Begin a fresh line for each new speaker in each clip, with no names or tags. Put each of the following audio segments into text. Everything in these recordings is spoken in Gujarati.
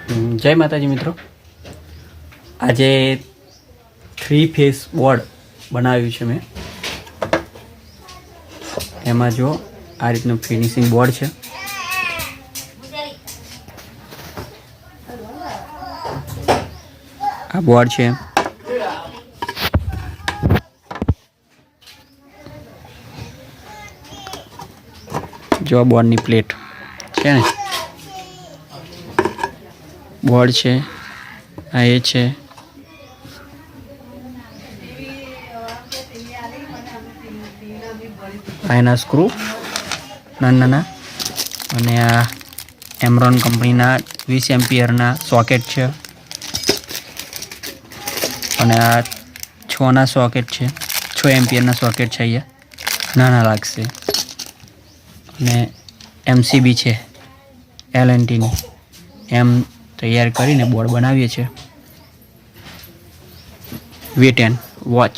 જય માતાજી મિત્રો, આજે 3 ફેસ બોર્ડ બનાવ્યું છે મેં। એમાં જો આ રીતનું ફિનિશિંગ બોર્ડ છે। આ બોર્ડ છે, જો આ બોર્ડની પ્લેટ છે ને, બોર્ડ છે, આ એ છે, આ એના સ્ક્રૂ નાના અને આ એમરોન કંપનીના 20 એમ્પિયરના સોકેટ છે અને આ 6 ના સોકેટ છે, 6 એમ્પિયરના સોકેટ છે। અહીંયા નાના લાગશે અને એમસીબી છે એલએનટીની, એમ તૈયાર કરીને બોર્ડ બનાવીએ છીએ। Wait and watch.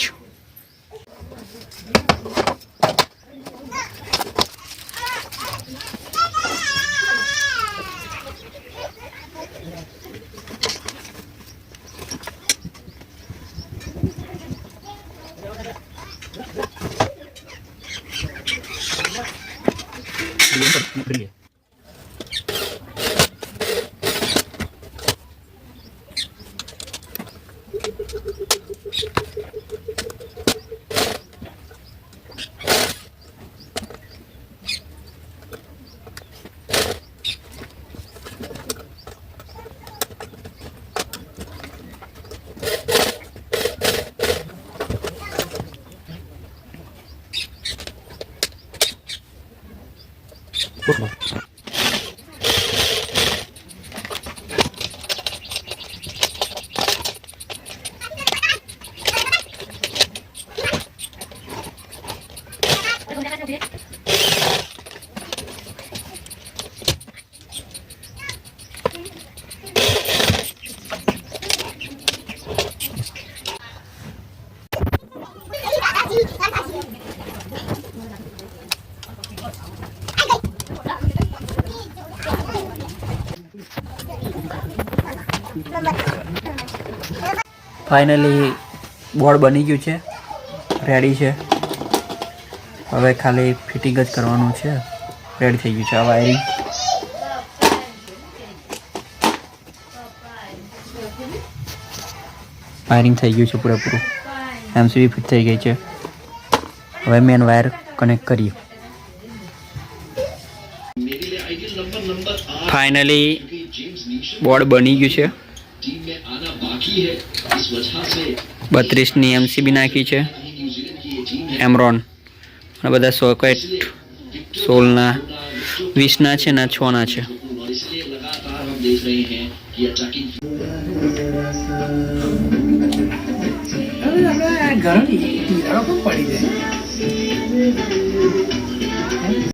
Finally board બની ગયું છે, રેડી છે। હવે ખાલી ફિટિંગ જ કરવાનું છે, રેડી થઈ ગયું છે। આ વાયરિંગ થઈ ગયું છે પૂરેપૂરું, એમસીબી ફિટ થઈ ગઈ છે। હવે મેન વાયર કનેક્ટ કરીએ। ફાઇનલી બોર્ડ બની ગયું છે। 32ની એમસીબી નાખી છે, એમરોન અને બધા સોકેટ 16ના, 20ના છે ને 6ના છે।
ગરમ પડી જાય।